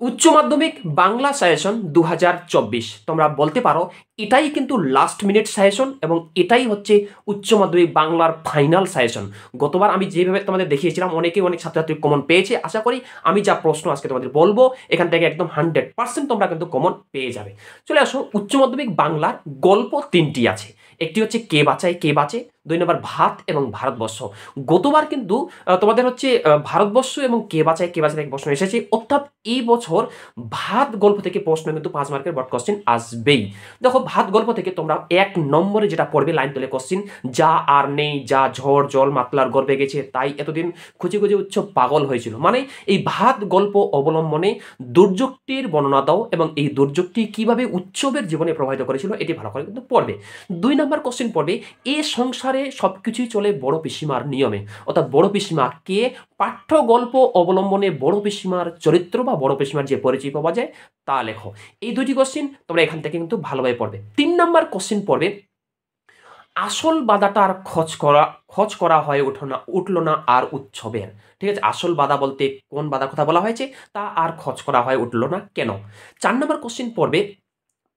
উচ্চ মাধ্যমিক বাংলা সাজেশন 2024 তোমরা বলতে পারো এটাই কিন্তু লাস্ট মিনিট সাজেশন এবং এটাই হচ্ছে উচ্চ মাধ্যমিক বাংলার ফাইনাল সাজেশন। গতবার আমি যেভাবে তোমাদের দেখিয়েছিলাম অনেক ছাত্রছাত্রী কমন পেয়েছে। আশা করি আমি যা প্রশ্ন আজকে তোমাদের বলবো এখান থেকে একদম 100% তোমরা কিন্তু কমন পেয়ে যাবে। চলে আসো, উচ্চ মাধ্যমিক বাংলার গল্প তিনটি আছে। একটি হচ্ছে কে বাঁচায় কে বাঁচে, 2 নম্বর ভাত এবং ভারতবর্ষ। গতবার কিন্তু তোমাদের হচ্ছে ভারতবর্ষ এবং কে বাঁচায় কে বাঁচায় থেকে প্রশ্ন এসেছে, অর্থাৎ এই বছর ভাত গল্প থেকে প্রশ্ন কিন্তু 5 মার্কের বড় কোশ্চেন আসবেই। দেখো, ভাত গল্প থেকে তোমরা 1 নম্বরে যেটা পড়বে লাইন তুলে কোশ্চেন, যা আর নেই, যা ঝড় জল মাতলার গর্ভে গেছে তাই এতদিন খুঁজে খুঁজে উচ্চ পাগল হয়েছিল। মানে এই ভাত গল্প অবলম্বনে দুর্যোগটির বর্ণনা দাও এবং এই দুর্যোগটি কিভাবে উৎসবের জীবনে প্রভাবিত করেছিল এটি ভালো করে কিন্তু পড়বে। 2 নম্বর কোশ্চেন পড়বে, এ সংসারে সবকিছুই চলে বড় পিসিমার নিয়মে, অর্থাৎ বড় পিসিমা কে, পাঠ্য গল্প অবলম্বনে বড় পিসিমার চরিত্র বা বড় পিসিমার যে পরিচয় পাওয়া যায় তা লেখো। এই দুটি কোশ্চেন তোমরা এখান থেকে কিন্তু ভালোভাবে পড়বে। 3 নম্বর কোশ্চেন পড়বে, আসল বাধাটা আর খচ করা হয়ে উঠল না আর উৎসবের। ঠিক আছে, আসল বাধা বলতে কোন বাধার কথা বলা হয়েছে, তা আর খচ করা হয়ে উঠল না কেন। 4 নম্বর কোশ্চেন পড়বে,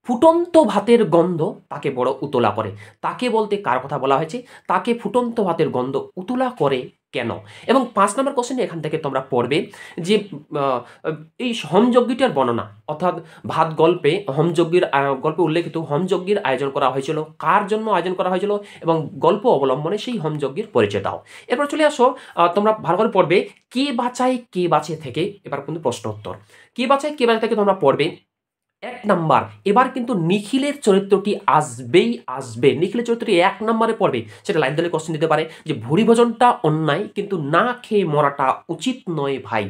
ফুটন্ত ভাতের গন্ধ তাকে বড় উতলা করে। তাকে বলতে কার কথা বলা হয়েছে, তাকে ফুটন্ত ভাতের গন্ধ উতলা করে কেন। এবং 5 নম্বর কোশ্চেন এখান থেকে তোমরা পড়বে যে আহ, এই হোমযজ্ঞটার বর্ণনা, অর্থাৎ ভাত গল্পে হোমযজ্ঞের গল্পে উল্লেখিত হোমযজ্ঞের আয়োজন করা হয়েছিল, কার জন্য আয়োজন করা হয়েছিল এবং গল্প অবলম্বনে সেই হোমযজ্ঞের পরিচয় দাও। এরপর চলে আসো, তোমরা ভালো করে পড়বে কে বাঁচায় কে বাঁচে থেকে। এবার কিন্তু প্রশ্ন উত্তর, কে বাঁচায় কে বাঁচে থেকে তোমরা পড়বে 1 নাম্বার। এবার কিন্তু নিখিলের চরিত্রটি আসবে। নিখিলের চরিত্রটি 1 নম্বরে পড়বে। সেটা লাইন ধরে কোশ্চেন দিতে পারে যে ভুরি ভোজনটা অন্যায় কিন্তু না খেয়ে মরাটা উচিত নয় ভাই।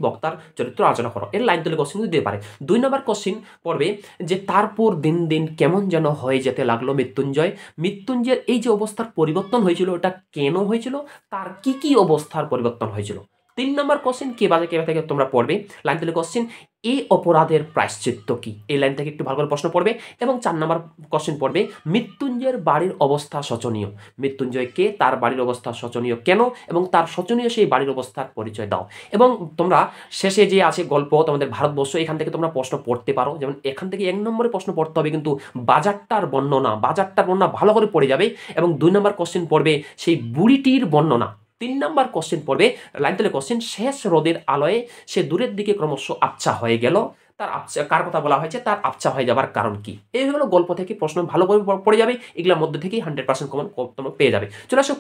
বক্তার চরিত্র আলোচনা করো, এর লাইন ধরে কোশ্চেন দিতে পারে। 2 নম্বর কোশ্চেন পড়বে যে তারপর দিন দিন কেমন যেন হয়ে যেতে লাগলো মৃত্যুঞ্জয়ের এই যে অবস্থার পরিবর্তন হয়েছিল ওটা কেন হয়েছিল, তার কি অবস্থার পরিবর্তন হয়েছিল। 3 নম্বর কোশ্চেন কে বাজে কে থেকে তোমরা পড়বে লাইন তুলে কোশ্চেন, এই অপরাধের প্রায়শ্চিত্ত কি। এই লাইন থেকে একটু ভালো করে প্রশ্ন পড়বে। এবং 4 নম্বর কোশ্চেন পড়বে, মৃত্যুঞ্জয়ের বাড়ির অবস্থা শোচনীয়। মৃত্যুঞ্জয় কে, তার বাড়ির অবস্থা শোচনীয় কেন এবং তার শোচনীয় সেই বাড়ির অবস্থার পরিচয় দাও। এবং তোমরা শেষে যে আছে গল্প তোমাদের ভারতবর্ষ, এখান থেকে তোমরা প্রশ্ন পড়তে পারো। যেমন এখান থেকে 1 নম্বরে প্রশ্ন পড়তে হবে কিন্তু বাজারটার বর্ণনা ভালো করে পড়ে যাবে। এবং 2 নম্বর কোশ্চেন পড়বে সেই বুড়িটির বর্ণনা। 3 নম্বর কোশ্চেন পড়বে লাইন তুলে কোশ্চেন, শেষ রোদের আলোয় সে দূরের দিকে ক্রমশ আবছা হয়ে গেল, তার আবছা কার কথা বলা হয়েছে, তার আবছা হয়ে যাবার কারণ কি। এই হলো গল্প থেকে প্রশ্ন ভালো করে পড়ে যাবে। এগুলোর মধ্যে থেকেই 100% কমন তোমরা পেয়ে যাবে। চলে আসো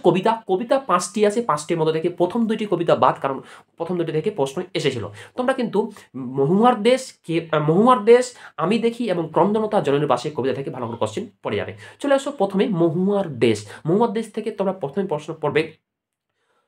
কবিতা 5টি আছে, 5টির মধ্যে থেকে প্রথম 2টি কবিতা বাদ, কারণ প্রথম 2টি থেকে প্রশ্ন এসেছিল। তোমরা কিন্তু মহুয়ার দেশ, আমি দেখি এবং ক্রন্দনতা জননীর পাশে কবিতা থেকে ভালো করে কোশ্চেন পড়ে যাবে। চলে আসো প্রথমে মহুয়ার দেশ থেকে তোমরা প্রথমে প্রশ্ন পড়বে,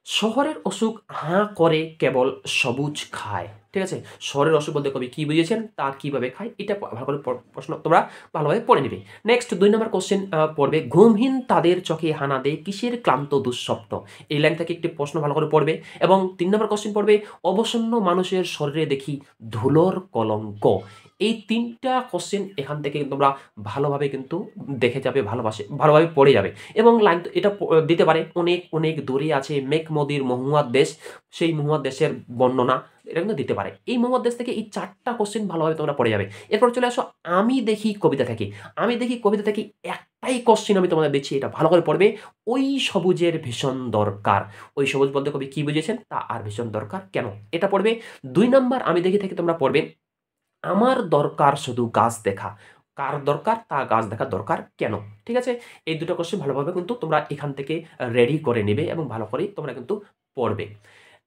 শহরের অসুখ হাঁ করে কেবল সবুজ খায়। ঠিক আছে, শহরের অসুখ বলতে কবি কি বুঝিয়েছেন, তা কিভাবে খায়, এটা ভালো করে প্রশ্ন তোমরা ভালোভাবে পড়ে নিবে। নেক্সট 2 নম্বর কোশ্চেন পড়বে, ঘুমহীন তাদের চোখে হানা দেয় কিসের ক্লান্ত দুঃস্বপ্ন। এই লাইন থেকে একটি প্রশ্ন ভালো করে পড়বে। এবং 3 নম্বর কোশ্চেন পড়বে, অবসন্ন মানুষের শরীরে দেখি ধুলোর কলঙ্ক। এই 3টা কোশ্চেন এখান থেকে তোমরা ভালোভাবে কিন্তু দেখে যাবে, ভালোভাবে পড়ে যাবে। এবং লাইন এটা দিতে পারে, অনেক দূরে আছে মেঘমদির মহুয়ার দেশ, সেই মহুয়ার দেশের বর্ণনা এটা কিন্তু দিতে পারে। এই মহুয়ার দেশ থেকে এই 4টা কোশ্চেন ভালোভাবে তোমরা পড়ে যাবে। এরপর চলে আসো আমি দেখি কবিতা থেকে একটাই কোশ্চেন আমি তোমাদের দিচ্ছি, এটা ভালো করে পড়বে। ওই সবুজের ভীষণ দরকার। ওই সবুজ বলতে কবি কি বুঝেছেন, তা আর ভীষণ দরকার কেন, এটা পড়বে। 2 নম্বর আমি দেখি থেকে তোমরা পড়বে, আমার দরকার শুধু গাছ দেখা। কার দরকার, তা গাছ দেখা দরকার কেন। ঠিক আছে, এই দুটো কোশ্চেন ভালোভাবে কিন্তু তোমরা এখান থেকে রেডি করে নেবে এবং ভালো করেই তোমরা কিন্তু পড়বে।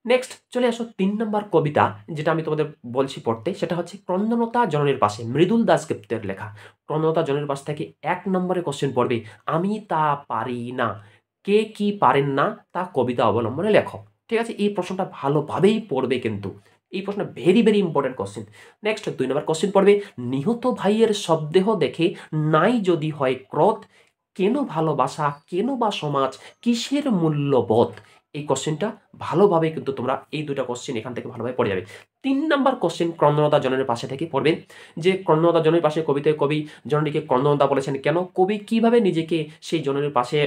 নেক্সট চলে আসো 3 নম্বর কবিতা, যেটা আমি তোমাদের বলছি পড়তে, সেটা হচ্ছে ক্রন্দনতা জননীর পাশে, মৃদুল দাশগুপ্তের লেখা। ক্রন্দনতা জননীর পাশ থেকে 1 নম্বরে কোশ্চেন পড়বে, আমি তা পারি না। কে কি পারেন না তা কবিতা অবলম্বনে লেখো। ঠিক আছে, এই প্রশ্নটা ভালোভাবেই পড়বে কিন্তু এই প্রশ্ন ভেরি ইম্পর্টেন্ট কোশ্চেন। নেক্সট 2 নম্বর কোশ্চেন পড়বে, নিহত ভাইয়ের শবদেহ দেখে নাই যদি হয় ক্রোধ, কেন ভালোবাসা, কেন বা সমাজ, কিসের মূল্যবোধ। এই কোশ্চেনটা ভালোভাবে কিন্তু তোমরা এই 2টা কোশ্চেন এখান থেকে ভালোভাবে পড়ে যাবে। 3 নাম্বার কোশ্চেন কর্ণলতা জননীর পাশে থেকে পড়বে, যে কর্ণলতা জননীর পাশে কবিতায় কবি জননীকে কর্ণলতা বলেছেন কেন, কবি কিভাবে নিজেকে সেই জননীর পাশে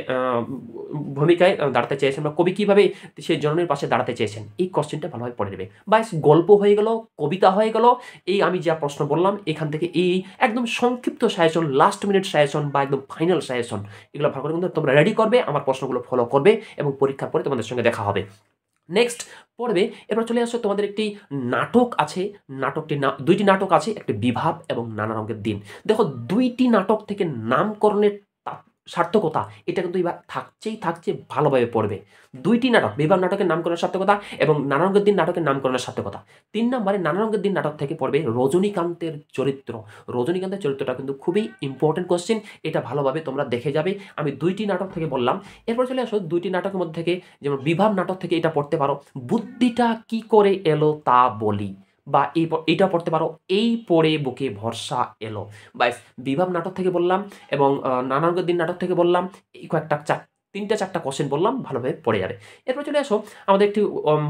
ভূমিকায় দাঁড়াতে চেয়েছেন, বা কবি কিভাবে সেই জননীর পাশে দাঁড়াতে চেয়েছেন, এই কোশ্চেনটা ভালোভাবে পড়ে নেবে। বাস গল্প হয়ে গেল, কবিতা হয়ে গেল, এই আমি যা প্রশ্ন বললাম এখান থেকে এই একদম সংক্ষিপ্ত সাজেশন, লাস্ট মিনিট সাজেশন বা একদম ফাইনাল সাজেশন, এগুলো ভালো করে কিন্তু তোমরা রেডি করবে, আমার প্রশ্নগুলো ফলো করবে এবং পরীক্ষার পরে তোমাদের সঙ্গে দেখা হবে। নেক্সট পড়বে, এরপর চলে আসো তোমাদের একটি নাটক আছে, দুইটি নাটক আছে, একটি বিভাব এবং নানা রঙের দিন। দেখো দুইটি নাটক থেকে নামকরণের সার্থকতা এটা কিন্তু এবার থাকছে ভালোভাবে পড়বে। দুইটি নাটক, বিভাব নাটকের নামকরণের সার্থকতা এবং নানা রঙের দিন নাটকের নামকরণের সার্থকতা। 3 নম্বরে নানা রঙের দিন নাটক থেকে পড়বে রজনীকান্তের চরিত্র। রজনীকান্তের চরিত্রটা কিন্তু খুবই ইম্পর্টেন্ট কোশ্চেন, এটা ভালোভাবে তোমরা দেখে যাবে। আমি দুইটি নাটক থেকে বললাম, এরপর চলে আসো দুইটি নাটকের মধ্যে থেকে, যেমন বিভাব নাটক থেকে এটা পড়তে পারো, বুদ্ধিটা কি করে এলো তা বলি, বা এইটা পড়তে পারো, এই পড়ে বুকে ভরসা এলো। বাইস বিভাব নাটক থেকে বললাম এবং নানা রঙের দিন নাটক থেকে বললাম, এই কয়েকটা 3-4টা কোশ্চেন বললাম, ভালোভাবে পড়ে যাবে। এরপর চলে আসো, আমাদের একটি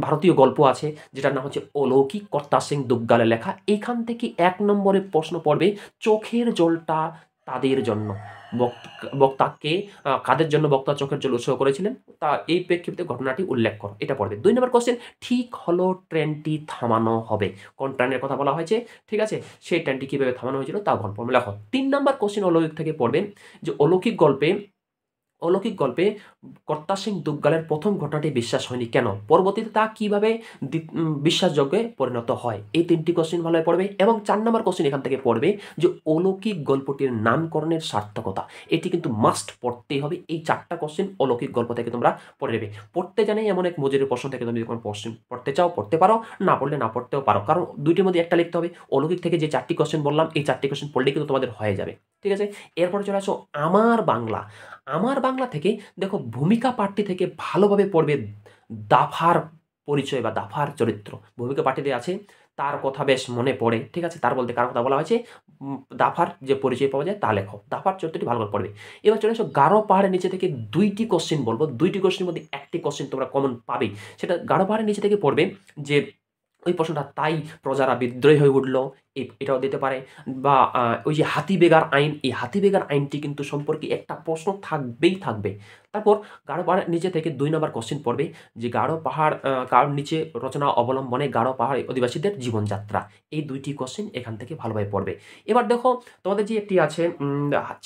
ভারতীয় গল্প আছে যেটার নাম হচ্ছে অলৌকিক, কর্তা সিং দুগ্গালের লেখা। এইখান থেকে 1 নম্বরে প্রশ্ন পড়বে, চোখের জলটা তাদের জন্য, বক্তাকে কাদের জন্য বক্তা চোখের জল উৎসর্গ করেছিলেন, তা এই প্রেক্ষিতে ঘটনাটি উল্লেখ করো, এটা পড়বে। 2 নম্বর কোশ্চেন, ঠিক হলো ট্রেনটি থামানো হবে, কোন ট্রেনের কথা বলা হয়েছে, ঠিক আছে, সেই ট্রেনটি কিভাবে থামানো হয়েছিল তা গল্প লেখো। 3 নম্বর কোশ্চেন অলৌকিক থেকে পড়বে, যে অলৌকিক গল্পে কর্তা সিং দুগ্গালের প্রথম ঘটনাটি বিশ্বাস হয়নি কেন, পরবর্তীতে তা কিভাবে বিশ্বাসযোগ্যে পরিণত হয়, এই 3টি কোশ্চেন ভালোভাবে পড়বে। এবং 4 নম্বর কোশ্চেন এখান থেকে পড়বে, যে অলৌকিক গল্পটির নামকরণের সার্থকতা, এটি কিন্তু মাস্ট পড়তেই হবে। এই 4টা কোশ্চেন অলৌকিক গল্প থেকে তোমরা পড়ে নেবে। পড়তে জানে এমন এক মজুরের প্রশ্ন থেকে তুমি যখন কোশ্চেন পড়তে চাও পড়তে পারো, না পড়লে না পড়তেও পারো, কারণ দুইটির মধ্যে একটা লিখতে হবে। অলৌকিক থেকে যে 4টি কোশ্চেন বললাম, এই 4টি কোশ্চেন পড়লে কিন্তু তোমাদের হয়ে যাবে, ঠিক আছে। এরপরে চলে আসো আমার বাংলা। আমার বাংলা থেকে দেখো ভূমিকা পাঠটি থেকে ভালোভাবে পড়বে দাফার পরিচয় বা দাফার চরিত্র। ভূমিকা পাঠটিতে আছে, তার কথা বেশ মনে পড়ে, ঠিক আছে, তার বলতে কার কথা বলা হয়েছে, দাফার যে পরিচয় পাওয়া যায় তা লেখো, দাফার চরিত্রটি ভালো করে পড়বে। এবার চলে আসো গারো পাহাড়ের নিচে থেকে 2টি কোশ্চেন বলবো, 2টি কোশ্চেনের মধ্যে একটি কোশ্চেন তোমরা কমন পাবেই, সেটা গারো পাহাড়ের নিচে থেকে পড়বে, যে ওই প্রশ্নটা, তাই প্রজারা বিদ্রোহী হয়ে উঠল, এটাও দিতে পারে। বা ওই যে হাতিবেগার আইন, এই হাতিবেগার আইনটি কিন্তু সম্পর্কে একটা প্রশ্ন থাকবে। তারপর গাঢ় পাহাড়ের নিচে থেকে 2 নম্বর কোশ্চেন পড়বে, যে গাঢ় পাহাড় কার নিচে রচনা অবলম্বনে গাঢ় পাহাড় অধিবাসীদের জীবনযাত্রা। এই 2টি কোশ্চেন এখান থেকে ভালোভাবে পড়বে। এবার দেখো তোমাদের যে একটি আছে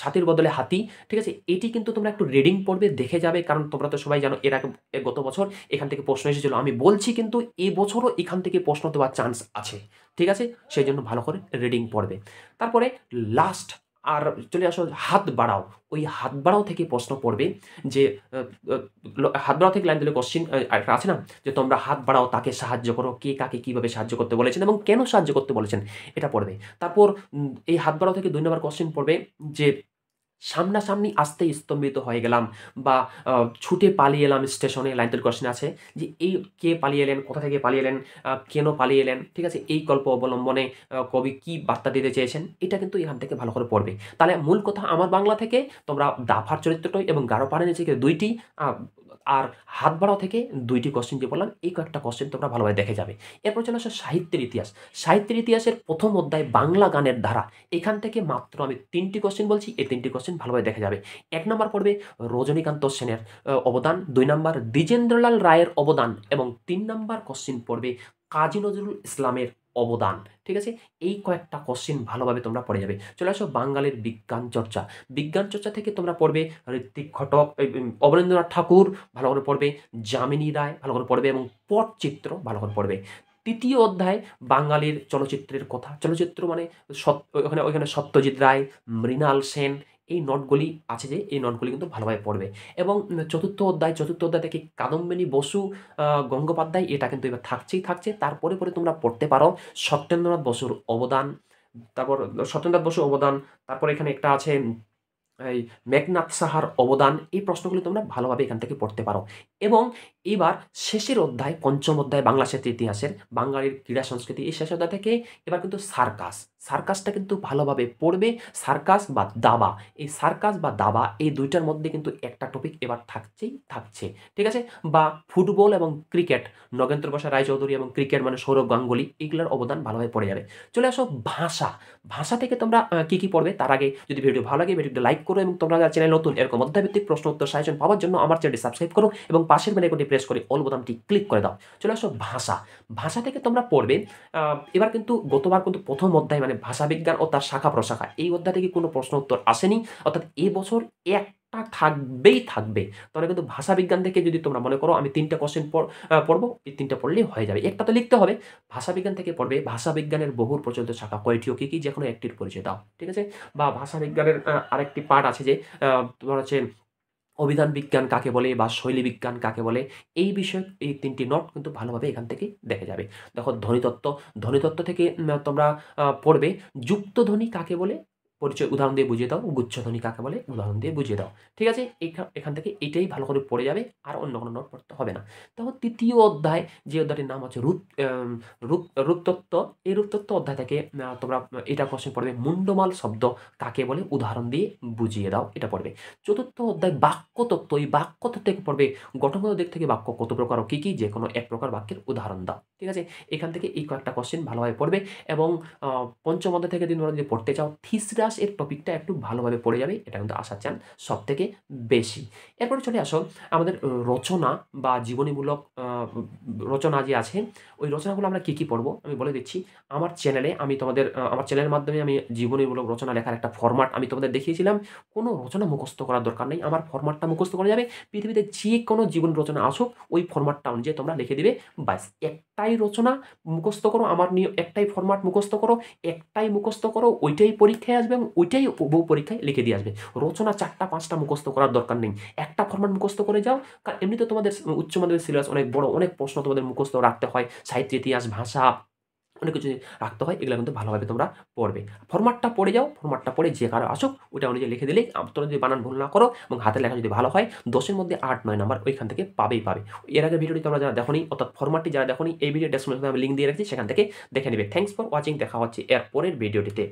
ছাতির বদলে হাতি, ঠিক আছে, এটি কিন্তু তোমরা একটু রিডিং পড়বে, দেখে যাবে, কারণ তোমরা তো সবাই জানো এর আগে গত বছর এখান থেকে প্রশ্ন এসেছিল। আমি বলছি কিন্তু এবছরও এখান থেকে প্রশ্ন দেওয়ার চান্স আছে, ঠিক আছে, সেই জন্য ভালো করে রিডিং পড়বে। তারপরে লাস্ট আর চলে আসো হাত বাড়াও। ওই হাত বাড়াও থেকে প্রশ্ন পড়বে, যে হাত বাড়াও থেকে লাইন দিলে কোশ্চিন একটা আছে না, যে তোমরা হাত বাড়াও তাকে সাহায্য করো, কে কাকে কিভাবে সাহায্য করতে বলেছেন এবং কেন সাহায্য করতে বলেছেন, এটা পড়বে। তারপর এই হাত বাড়াও থেকে 2 নম্বর কোশ্চিন পড়বে, যে সামনাসামনি আসতে স্তম্ভিত হয়ে গেলাম, বা ছুটে পালিয়ে এলাম স্টেশনে, লাইনটার কোশ্চেন আছে, যে এই কে পালিয়ে এলেন, কোথা থেকে পালিয়ে এলেন, কেন পালিয়ে এলেন, ঠিক আছে, এই গল্প অবলম্বনে কবি কি বার্তা দিতে চেয়েছেন, এটা কিন্তু এখান থেকে ভালো করে পড়বে। তাহলে মূল কথা, আমার বাংলা থেকে তোমরা দাফার চরিত্রটাই এবং গাঢ় পাহাড়ের নিচে থেকে 2টি, আর হাত বাড়াও থেকে 2টি কোশ্চেন যে বললাম, এই কয়েকটা কোশ্চেন তোমরা ভালোভাবে দেখে যাবে। এরপর চলে আসো সাহিত্যের ইতিহাস। সাহিত্যের ইতিহাসের প্রথম অধ্যায় বাংলা গানের ধারা, এখান থেকে মাত্র আমি 3টি কোশ্চেন বলছি, এই 3টি কোশ্চেন ভালোভাবে দেখে যাবে। 1 নম্বর পড়বে রজনীকান্ত সেনের অবদান, 2 নম্বর দ্বিজেন্দ্রলাল রায়ের অবদান এবং 3 নম্বর কোশ্চেন পড়বে কাজী নজরুল ইসলামের অবদান, ঠিক আছে। এই কয়েকটা কোশ্চেন ভালোভাবে তোমরা পড়ে যাবে। চলে আসো বাঙালির বিজ্ঞান চর্চা। বিজ্ঞান চর্চা থেকে তোমরা পড়বে ঋত্বিক ঘটক, অবনীন্দ্রনাথ ঠাকুর ভালো করে পড়বে, যামিনী রায় ভালো করে পড়বে এবং পটচিত্র ভালো করে পড়বে। 3য় অধ্যায় বাঙালির চলচ্চিত্রের কথা। চলচ্চিত্র মানে ওইখানে সত্যজিৎ রায়, মৃণাল সেন, এই নোটগুলি আছে, যে এই নোটগুলি কিন্তু ভালোভাবে পড়বে। এবং 4র্থ অধ্যায় থেকে কাদম্বিনী বসু গঙ্গোপাধ্যায়, এটা কিন্তু এবার থাকছে। তারপরে তোমরা পড়তে পারো সত্যেন্দ্রনাথ বসুর অবদান, তারপর সত্যেন্দ্রনাথ বসুর অবদান, তারপর এখানে একটা আছে এই মেঘনাথ সাহার অবদান। এই প্রশ্নগুলি তোমরা ভালোভাবে এখান থেকে পড়তে পারো। এবং এবার শেষের অধ্যায়, পঞ্চম অধ্যায় বাংলা সাহিত্য ইতিহাসের বাঙালির ক্রীড়া সংস্কৃতি, এই শেষ অধ্যায় থেকে এবার কিন্তু সার্কাস। সার্কাসটা কিন্তু ভালোভাবে পড়বে। সার্কাস বা দাবা, এই সার্কাস বা দাবা এই দুইটার মধ্যে কিন্তু একটা টপিক এবার থাকছেই থাকছে, ঠিক আছে? বা ফুটবল এবং ক্রিকেট, নগেন্দ্র প্রসাদ রায়চৌধুরী এবং ক্রিকেট মানে সৌরভ গাঙ্গুলি, এগুলোর অবদান ভালোভাবে পড়ে যাবে। চলে আসো ভাষা। ভাষা থেকে তোমরা কি কি পড়বে তার আগে যদি ভিডিও ভালো লাগে ভিডিওটি লাইক করো, এবং তোমরা যারা চ্যানেল নতুন এরকম অধ্যায়ভিত্তিক প্রশ্ন উত্তর সাজেশন পাওয়ার জন্য আমার চ্যানেলটি সাবস্ক্রাইব করো এবং পাশের বেল আইকনটি প্রেস করে অল বোতামটি ক্লিক করে দাও। চলে আসো ভাষা। ভাষা থেকে তোমরা পড়বে এবার কিন্তু গতবার কিন্তু প্রথম অধ্যায় মানে ভাষাবিজ্ঞান ও তার শাখা প্রশাখা, এই অধ্যায় থেকে কোনো প্রশ্ন উত্তর আসেনি, অর্থাৎ এবছর একটা থাকবেই থাকবে। তাহলে কিন্তু ভাষাবিজ্ঞান থেকে যদি তোমরা মনে করো আমি 3টা কোশ্চেন পড়বো, এই 3টা পড়লেই হয়ে যাবে, একটা তো লিখতে হবে। ভাষাবিজ্ঞান থেকে পড়বে ভাষাবিজ্ঞানের বহুল প্রচলিত শাখা কয়টি ও কি কি, যে কোনো একটির পরিচয় দাও, ঠিক আছে? বা ভাষাবিজ্ঞানের আরেকটি পার্ট আছে যে তোমার হচ্ছে অভিধান বিজ্ঞান কাকে বলে বা শৈলী বিজ্ঞান কাকে বলে, এই বিষয়ে এই 3টি নোট কিন্তু ভালোভাবে এখান থেকে দেখা যাবে। দেখো ধ্বনিতত্ত্ব, ধ্বনিতত্ত্ব থেকে তোমরা পড়বে যুক্তধ্বনি কাকে বলে, পরিচয় উদাহরণ দিয়ে বুঝিয়ে দাও। গুচ্ছধ্বনি কাকে বলে, উদাহরণ দিয়ে বুঝিয়ে দাও, ঠিক আছে? এখান থেকে এটাই ভালো করে পড়ে যাবে, আর অন্য কোনো নোট পড়তে হবে না। দেখো তৃতীয় অধ্যায়, যে অধ্যায়টির নাম হচ্ছে রূপতত্ত্ব, এই রূপতত্ত্ব অধ্যায় থেকে তোমরা এটা কোশ্চেন পড়বে মুন্ডমাল শব্দ কাকে বলে, উদাহরণ দিয়ে বুঝিয়ে দাও, এটা পড়বে। চতুর্থ অধ্যায় বাক্যতত্ত্ব, এই বাক্যতত্ত্ব থেকে পড়বে গঠনগত দিক থেকে বাক্য কত প্রকার ও কী কী, যে কোনো এক প্রকার বাক্যের উদাহরণ দাও, ঠিক আছে? এখান থেকে এই কয়েকটা কোশ্চেন ভালোভাবে পড়বে। এবং পঞ্চম অধ্যায় থেকে তোমরা যদি পড়তে চাও থিসরাস এর টপিকটা একটু ভালোভাবে পড়ে যাবে, এটা কিন্তু আসার চান্স সব থেকে বেশি। এরপরে চলে আসো আমাদের রচনা বা জীবনীমূলক রচনা যে আছে, ওই রচনাগুলো আমরা কী কী পড়বো আমি বলে দিচ্ছি। আমার চ্যানেলে আমি তোমাদের আমার চ্যানেলের মাধ্যমে আমি জীবনীমূলক রচনা লেখার একটা ফরম্যাট আমি তোমাদের দেখিয়েছিলাম। কোনো রচনা মুখস্থ করার দরকার নেই, আমার ফরম্যাটটা মুখস্থ করা যাবে। পৃথিবীতে যে কোনো জীবন রচনা আসুক ওই ফরম্যাটটা অনুযায়ী তোমরা লিখে দিবে, ব্যাস। একটাই রচনা মুখস্থ করো, আমার নিয়ম একটাই ফরম্যাট মুখস্থ করো, একটাই মুখস্থ করো, ওইটাই পরীক্ষায় আসবে এবং ওইটাই বহু পরীক্ষায় লিখে দিয়ে আসবে। রচনা 4টা 5টা মুখস্থ করার দরকার নেই, একটা ফরম্যাট মুখস্থ করে যাও। কারণ এমনিতে তোমাদের উচ্চ মাধ্যমিক সিলেবাস অনেক বড়, অনেক প্রশ্ন তোমাদের মুখস্থ রাখতে হয়, সাহিত্য ইতিহাস ভাষা অনেক কিছু রাখতে হয়, এগুলো কিন্তু ভালোভাবে তোমরা পড়বে। ফরম্যাটটা পড়ে যাও, ফরম্যাটটা পড়ে যে কারো আসুক ওইটা অনুযায়ী লিখে দিলেই, তোমরা যদি বানান ভুল না করো এবং হাতের লেখা যদি ভালো হয় 10-এর মধ্যে 8-9 নাম্বার ওইখান থেকে পাবেই পাবে। এর আগের ভিডিওটি তোমরা যারা দেখোনি, অর্থাৎ ফরম্যাটটি যারা দেখোনি, এই ভিডিও ডেসক্রিপশনে আমি লিঙ্ক দিয়ে রাখছি, সেখান থেকে দেখে নেবে। থ্যাংকস ফর ওয়াচিং, দেখা হচ্ছে এর পরের ভিডিওটিতে।